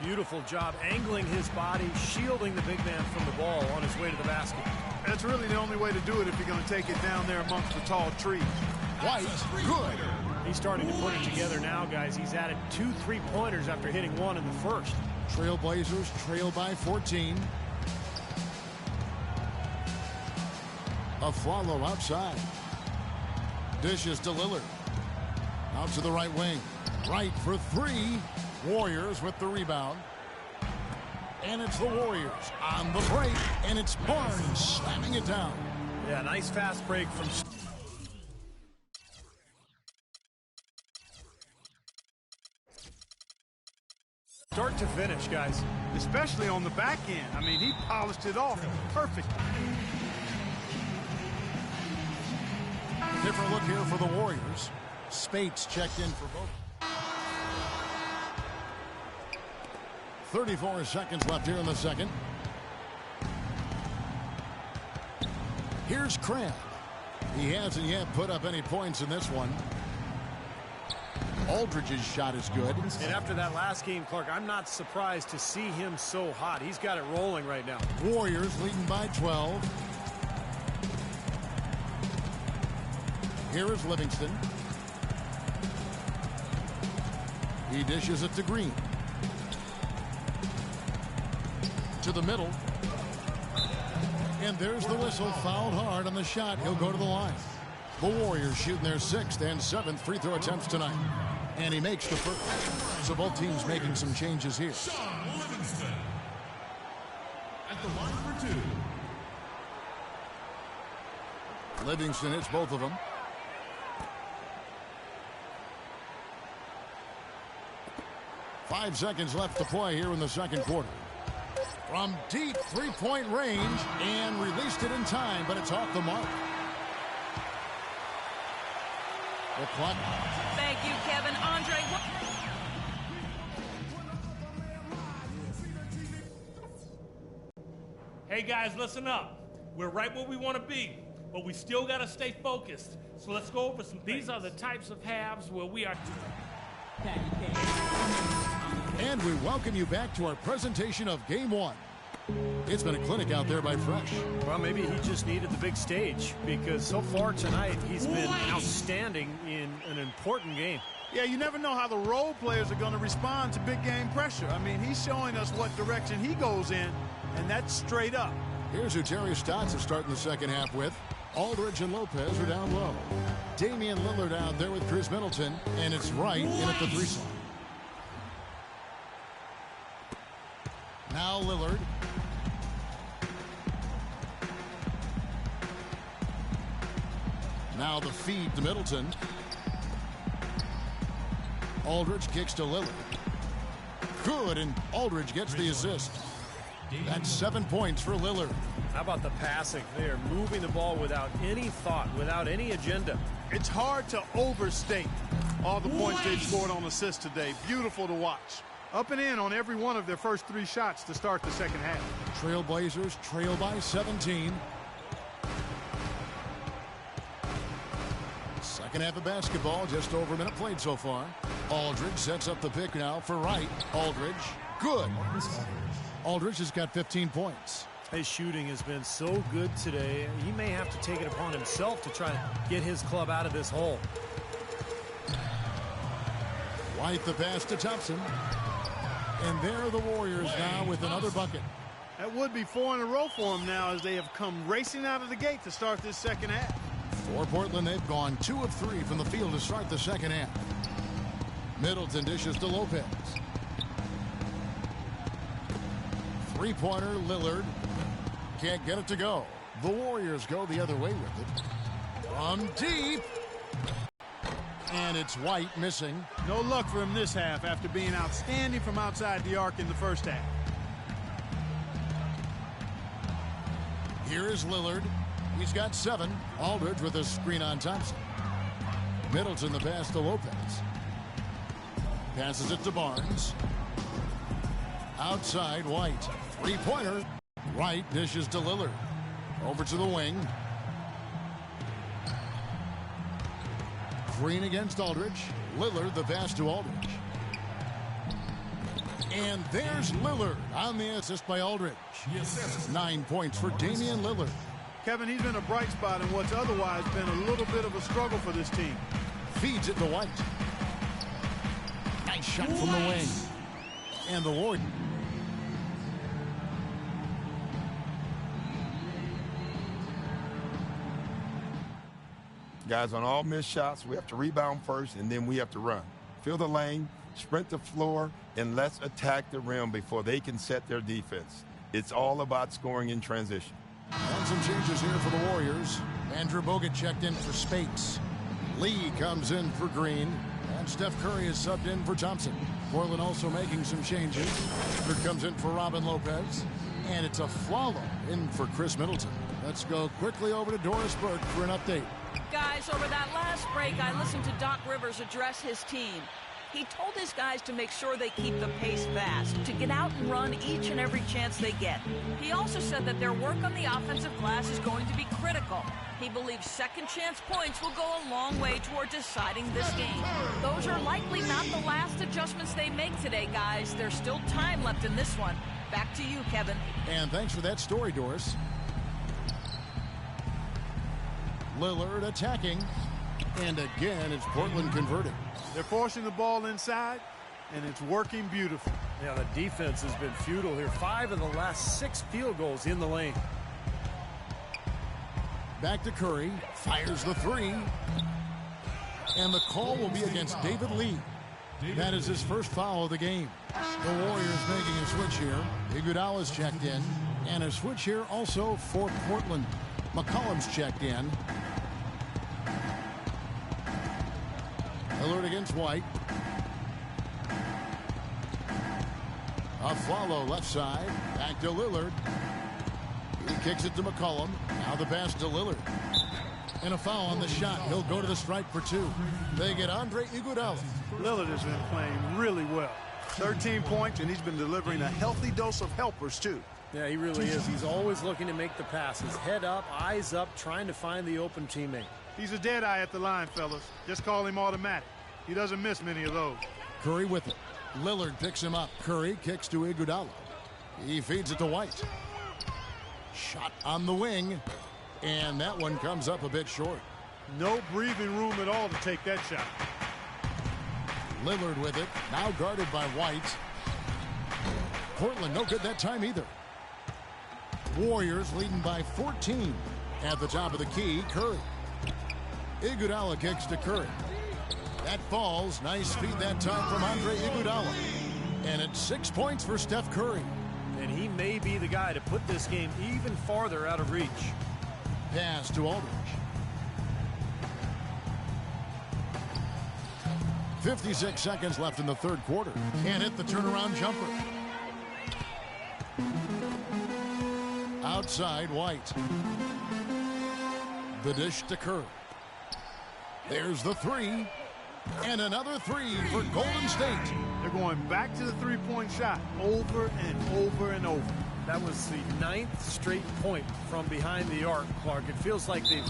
Beautiful job angling his body, shielding the big man from the ball on his way to the basket. That's really the only way to do it if you're going to take it down there amongst the tall trees. White, good. He's starting to put it together now, guys. He's added 2 3-pointers after hitting 1 in the first. Trailblazers trail by 14. A follow outside. Dishes to Lillard. Out to the right wing. Right for 3. Warriors with the rebound. And it's the Warriors on the break. And it's Barnes slamming it down. Yeah, nice fast break from... start to finish, guys. Especially on the back end. I mean, he polished it off perfect. Different look here for the Warriors. Spates checked in for both. 34 seconds left here in the second. Here's Crabb. He hasn't yet put up any points in this one. Aldridge's shot is good. And after that last game, Clark, I'm not surprised to see him so hot. He's got it rolling right now. Warriors leading by 12. Here is Livingston. He dishes it to Green. To the middle. And there's the whistle. Fouled hard on the shot. He'll go to the line. The Warriors shooting their 6th and 7th free throw attempts tonight. And he makes the first. So both teams making some changes here. Livingston at the line for 2. Livingston hits both of them. Five seconds left to play here in the second quarter. From deep three-point range and released it in time, but it's off the mark. The clock. Thank you, Kevin. Andre. Hey, guys, listen up. We're right where we want to be, but we still got to stay focused. So let's go over some things. These are the types of halves where we are... And we welcome you back to our presentation of Game 1. It's been a clinic out there by Fresh. Well, maybe he just needed the big stage, because so far tonight he's been outstanding in an important game. Yeah, you never know how the role players are going to respond to big game pressure. I mean, he's showing us what direction he goes in, and that's straight up. Here's who Terry Stotts is starting the second half with. Aldridge and Lopez are down low. Damian Lillard out there with Chris Middleton, and it's Wright in at the 3 slot. Now Lillard. Now the feed to Middleton. Aldridge kicks to Lillard. Good, and Aldridge gets the assist. That's 7 points for Lillard. How about the passing? They are moving the ball without any thought, without any agenda. It's hard to overstate all the points they've scored on assists today. Beautiful to watch. Up and in on every one of their first 3 shots to start the second half. Trailblazers trail by 17. Second half of basketball, just over a minute played so far. Aldridge sets up the pick now for Wright. Aldridge, good. Aldridge has got 15 points. His shooting has been so good today. He may have to take it upon himself to try to get his club out of this hole. White the pass to Thompson. And there are the Warriors now with another bucket. That would be 4 in a row for them now as they have come racing out of the gate to start this second half. For Portland, they've gone 2 of 3 from the field to start the second half. Middleton dishes to Lopez. Three-pointer, Lillard. Can't get it to go. The Warriors go the other way with it. From deep. And it's White missing. No luck for him this half after being outstanding from outside the arc in the first half. Here is Lillard. He's got 7. Aldridge with a screen on Thompson. Middleton the pass to Lopez. Passes it to Barnes. Outside, White. Three-pointer. Wright dishes to Lillard. Over to the wing. Green against Aldridge. Lillard the pass to Aldridge. And there's Lillard on the assist by Aldridge. 9 points for Damian Lillard. Kevin, he's been a bright spot in what's otherwise been a little bit of a struggle for this team. Feeds it to White. Nice shot from the wing. And the Warriors. Guys, on all missed shots, we have to rebound first, and then we have to run. Fill the lane, sprint the floor, and let's attack the rim before they can set their defense. It's all about scoring in transition. And some changes here for the Warriors. Andrew Bogut checked in for Spates. Lee comes in for Green. And Steph Curry is subbed in for Thompson. Portland also making some changes. Here comes in for Robin Lopez. And it's a Flalo in for Chris Middleton. Let's go quickly over to Doris Burke for an update. Guys, over that last break, I listened to Doc Rivers address his team. He told his guys to make sure they keep the pace fast, to get out and run each and every chance they get. He also said that their work on the offensive glass is going to be critical. He believes second chance points will go a long way toward deciding this game. Those are likely not the last adjustments they make today, guys. There's still time left in this one. Back to you, Kevin. And thanks for that story, Doris. Lillard attacking. And again, it's Portland converting. They're forcing the ball inside, and it's working beautiful. Yeah, the defense has been futile here. 5 of the last 6 field goals in the lane. Back to Curry. Fires the three. And the call will be against David Lee. That is his first foul of the game. The Warriors making a switch here. Iguodala's checked in. And a switch here also for Portland. McCollum's checked in. Lillard against White. A follow left side. Back to Lillard. He kicks it to McCollum. Now the pass to Lillard. And a foul on the shot. He'll go to the stripe for 2. They get Andre Iguodala. Lillard has been playing really well. 13 points, and he's been delivering a healthy dose of helpers, too. Yeah, he really is. He's always looking to make the passes. Head up, eyes up, trying to find the open teammate. He's a dead eye at the line, fellas. Just call him automatic. He doesn't miss many of those. Curry with it. Lillard picks him up. Curry kicks to Iguodala. He feeds it to White. Shot on the wing. And that one comes up a bit short. No breathing room at all to take that shot. Lillard with it. Now guarded by White. Portland no good that time either. Warriors leading by 14. At the top of the key, Curry. Iguodala kicks to Curry. That falls. Nice feed that time from Andre Iguodala. And it's 6 points for Steph Curry. And he may be the guy to put this game even farther out of reach. Pass to Aldridge. 56 seconds left in the third quarter. Can't hit the turnaround jumper. Outside, White. The dish to Curry. There's the three. And another three for Golden State. They're going back to the three-point shot over and over and over. That was the 9th straight point from behind the arc, Clark. It feels like they're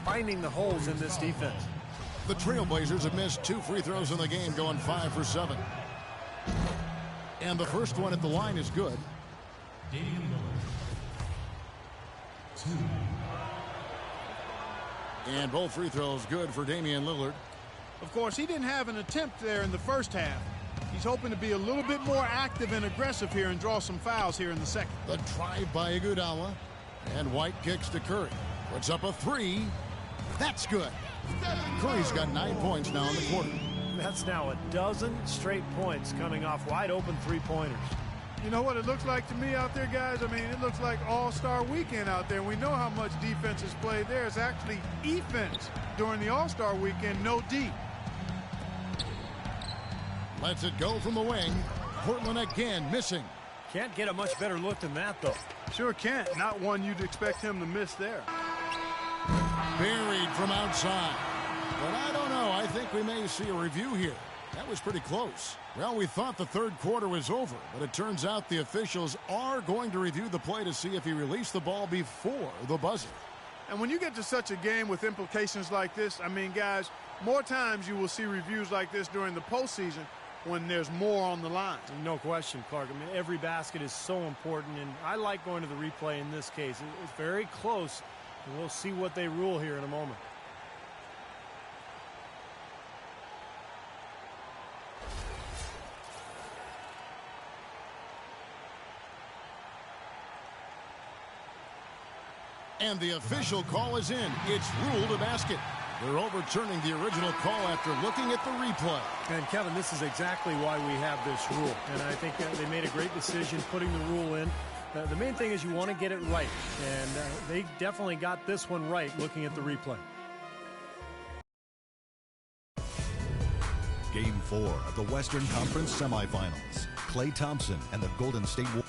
finding the holes in this defense. The Trailblazers have missed 2 free throws in the game, going 5 for 7. And the first one at the line is good. And both free throws good for Damian Lillard. Of course, he didn't have an attempt there in the first half. He's hoping to be a little bit more active and aggressive here and draw some fouls here in the second. The drive by Iguodala. And White kicks to Curry. Puts up a three. That's good. Curry's got 9 points now in the quarter. That's now a dozen straight points coming off wide open three-pointers. You know what it looks like to me out there, guys? I mean, it looks like All-Star Weekend out there. We know how much defense is played there. It's actually offense during the All-Star Weekend, no D. Lets it go from the wing. Portland again missing. Can't get a much better look than that, though. Sure can't. Not one you'd expect him to miss there. Buried from outside. But I don't know. I think we may see a review here. That was pretty close. Well, we thought the third quarter was over, but it turns out the officials are going to review the play to see if he released the ball before the buzzer. And when you get to such a game with implications like this, I mean, guys, more times you will see reviews like this during the postseason. when there's more on the line. No question, Clark. I mean, every basket is so important, and I like going to the replay in this case. It's very close, and we'll see what they rule here in a moment. And the official call is in. It's ruled a basket. They're overturning the original call after looking at the replay. And, Kevin, this is exactly why we have this rule. And I think they made a great decision putting the rule in. The main thing is you want to get it right. And they definitely got this one right looking at the replay. Game 4 of the Western Conference semifinals. Klay Thompson and the Golden State Warriors.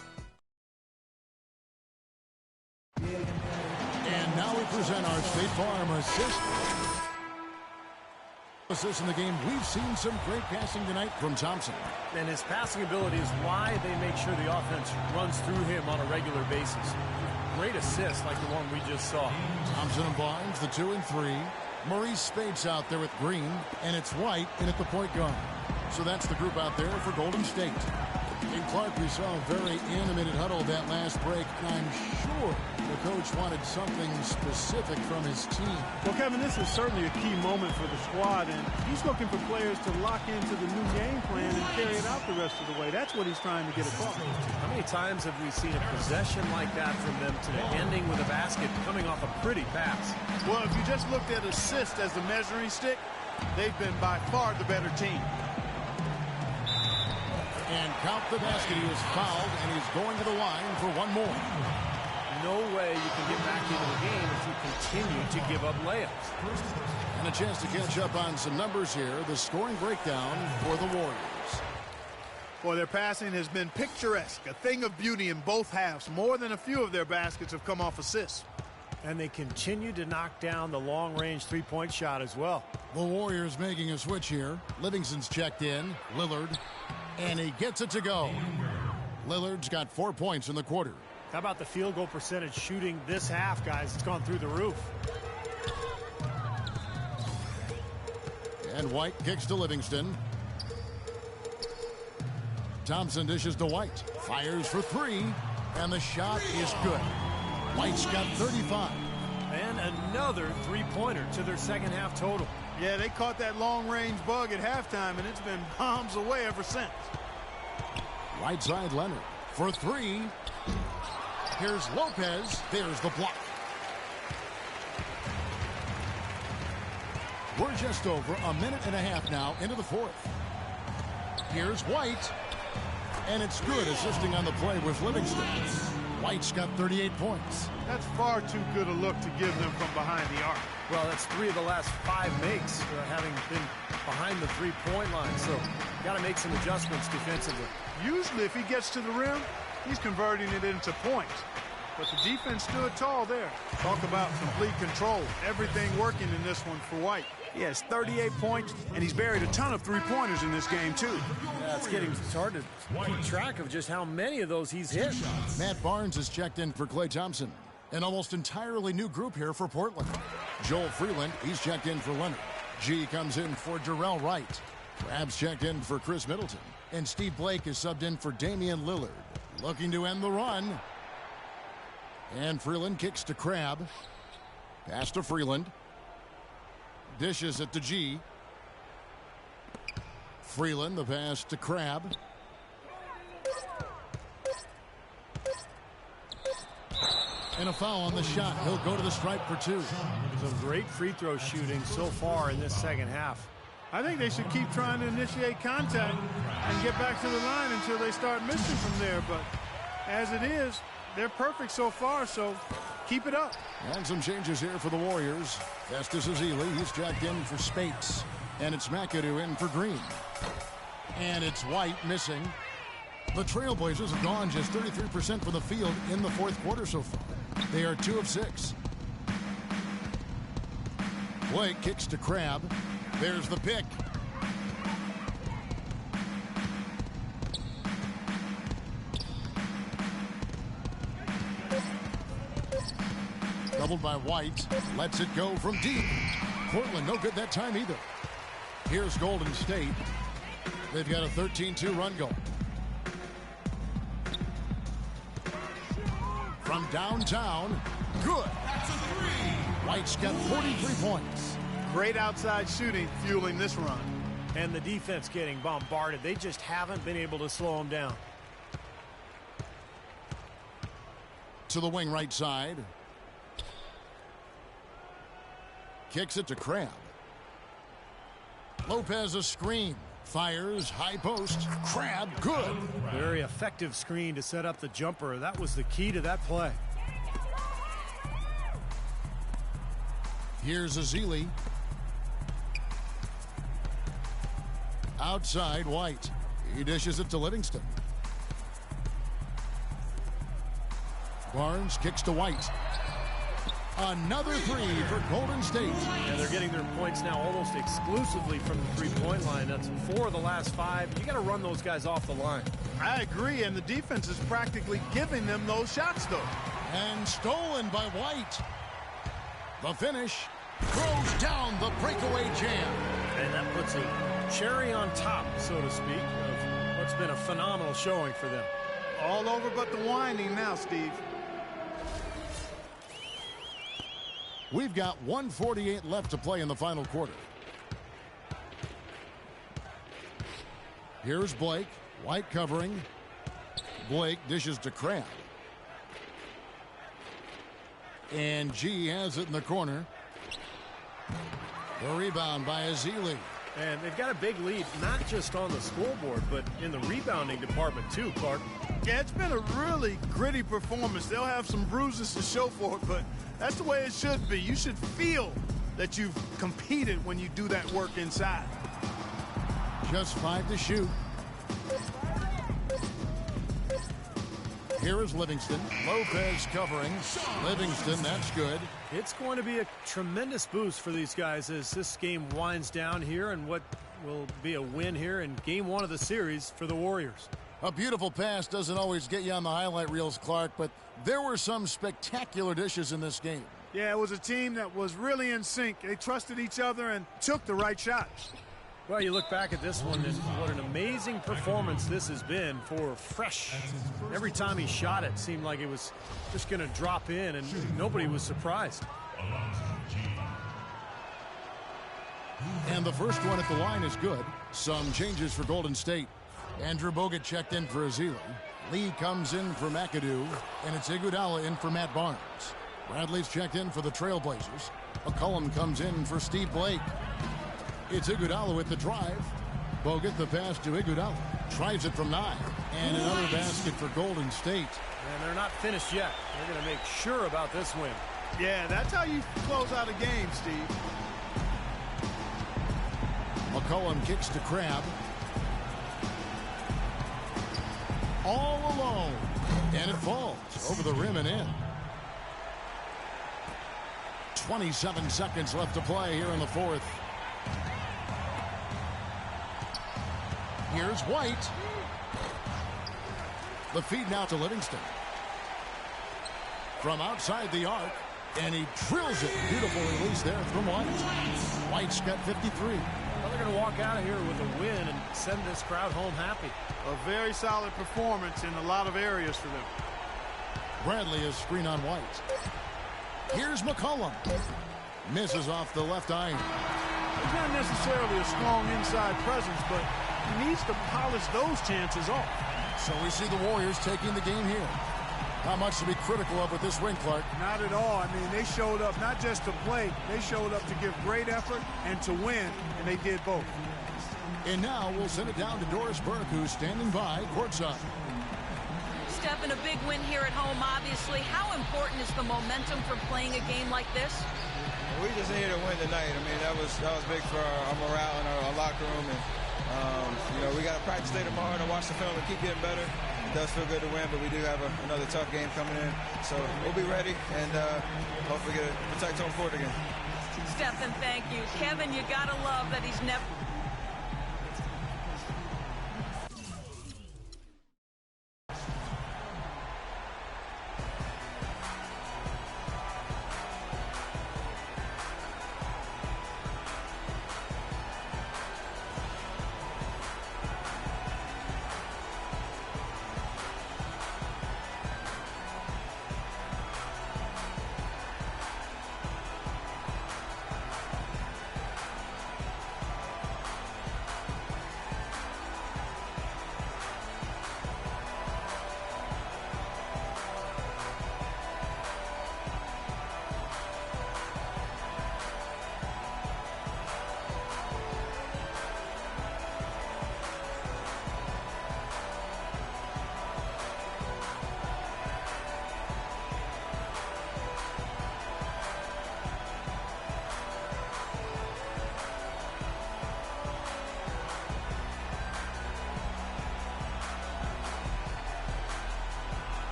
And now we present our State Farm assist in the game. We've seen some great passing tonight from Thompson. And his passing ability is why they make sure the offense runs through him on a regular basis. Great assist like the one we just saw. Thompson and Barnes, the 2 and 3. Maurice Spates out there with Green, and it's White in at the point guard. So that's the group out there for Golden State. And Clark, we saw a very animated huddle that last break, and I'm sure the coach wanted something specific from his team. Well, Kevin, this is certainly a key moment for the squad, and he's looking for players to lock into the new game plan and carry it out the rest of the way. That's what he's trying to get across. How many times have we seen a possession like that from them today, ending with a basket coming off a pretty pass? Well, if you just looked at assists as the measuring stick, they've been by far the better team. And count the basket. He was fouled, and he's going to the line for one more. No way you can get back into the game if you continue to give up layups. And a chance to catch up on some numbers here. The scoring breakdown for the Warriors. Boy, their passing has been picturesque, a thing of beauty in both halves. More than a few of their baskets have come off assists. And they continue to knock down the long-range three-point shot as well. The Warriors making a switch here. Livingston's checked in. Lillard. And he gets it to go. Lillard's got 4 points in the quarter. How about the field goal percentage shooting this half, guys? It's gone through the roof. And White kicks to Livingston. Thompson dishes to White. Fires for 3. And the shot is good. White's got 35. And another three-pointer to their second half total. Yeah, they caught that long-range bug at halftime, and it's been bombs away ever since. Right side Leonard for 3. Here's Lopez. There's the block. We're just over a minute and a half now into the fourth. Here's White. And it's good. Assisting on the play with Livingston. White's got 38 points. That's far too good a look to give them from behind the arc. Well, that's 3 of the last 5 makes, having been behind the three-point line. So, got to make some adjustments defensively. Usually, if he gets to the rim, he's converting it into points. But the defense stood tall there. Talk about complete control. Everything working in this one for White. He has 38 points, and he's buried a ton of three-pointers in this game, too. Yeah, it's hard to keep track of just how many of those he's hit. Matt Barnes is checked in for Klay Thompson. An almost entirely new group here for Portland. Joel Freeland, he's checked in for Leonard. G comes in for Jarrell Wright. Crab's checked in for Chris Middleton. And Steve Blake is subbed in for Damian Lillard. Looking to end the run. And Freeland kicks to Crab. Pass to Freeland. Dishes it to G. Freeland, the pass to Crab. And a foul on the shot. He'll go to the stripe for 2. Some great free throw shooting so far in this second half. I think they should keep trying to initiate contact and get back to the line until they start missing from there. But as it is, they're perfect so far, so keep it up. And some changes here for the Warriors. Festus Ezeli, he's checked in for Spates. And it's McAdoo in for Green. And it's White missing. The Trailblazers have gone just 33% from the field in the fourth quarter so far. They are 2 of 6. Blake kicks to Crab. There's the pick. Doubled by White. Lets it go from deep. Portland no good that time either. Here's Golden State. They've got a 13-2 run going. From downtown, good. That's a three. White's got 43 points. Great outside shooting fueling this run. And the defense getting bombarded. They just haven't been able to slow them down. To the wing right side. Kicks it to Crab. Lopez a screen. Fires, high post. Crab, good. Very effective screen to set up the jumper. That was the key to that play. Here's Azili. Outside, White. He dishes it to Livingston. Barnes kicks to White. Another three for Golden State. Yeah, they're getting their points now almost exclusively from the three-point line. That's 4 of the last 5. You got to run those guys off the line. I agree, and the defense is practically giving them those shots, though. And stolen by White. The finish throws down the breakaway jam. And that puts a cherry on top, so to speak, of what's been a phenomenal showing for them. All over but the winding now, Steve. We've got 1:48 left to play in the final quarter. Here's Blake. White covering. Blake dishes to Crab. And G has it in the corner. The rebound by Azili. And they've got a big lead, not just on the scoreboard, but in the rebounding department too, Clark. Yeah, it's been a really gritty performance. They'll have some bruises to show for it, but that's the way it should be. You should feel that you've competed when you do that work inside. Just 5 to shoot. Here is Livingston. Lopez covering. Livingston, that's good. It's going to be a tremendous boost for these guys as this game winds down here and what will be a win here in game 1 of the series for the Warriors. A beautiful pass doesn't always get you on the highlight reels, Clark, but there were some spectacular dishes in this game. Yeah, it was a team that was really in sync. They trusted each other and took the right shots. Well, you look back at this one, and what an amazing performance this has been for Fresh. Every time he shot it, seemed like it was just going to drop in, and nobody was surprised. And the first one at the line is good. Some changes for Golden State. Andrew Bogut checked in for Azili. Lee comes in for McAdoo, and it's Iguodala in for Matt Barnes. Bradley's checked in for the Trailblazers. McCollum comes in for Steve Blake. It's Iguodala with the drive. Bogut the pass to Iguodala. Tries it from 9. And another basket for Golden State. And they're not finished yet. They're going to make sure about this win. Yeah, that's how you close out a game, Steve. McCollum kicks to Crab. All alone. And it falls over the rim and in. 27 seconds left to play here in the fourth. Here's White. The feed now to Livingston. From outside the arc, and he drills it. Beautiful release there from White. White's got 53. Well, they're going to walk out of here with a win and send this crowd home happy. A very solid performance in a lot of areas for them. Bradley is screen on White. Here's McCollum. Misses off the left iron. He's not necessarily a strong inside presence, but he needs to polish those chances off. So we see the Warriors taking the game here. Not much to be critical of with this win, Clark. Not at all. I mean, they showed up not just to play, they showed up to give great effort and to win, and they did both. And now we'll send it down to Doris Burke, who's standing by courtside. Stephen, a big win here at home, obviously. How important is the momentum from playing a game like this? We just needed to win tonight. I mean, that was big for our morale and our locker room. And, you know, we got to practice today tomorrow to watch the film and keep getting better. It does feel good to win, but we do have another tough game coming in. So we'll be ready and hopefully protect home court again. Stephen, thank you. Kevin, you got to love that he's never...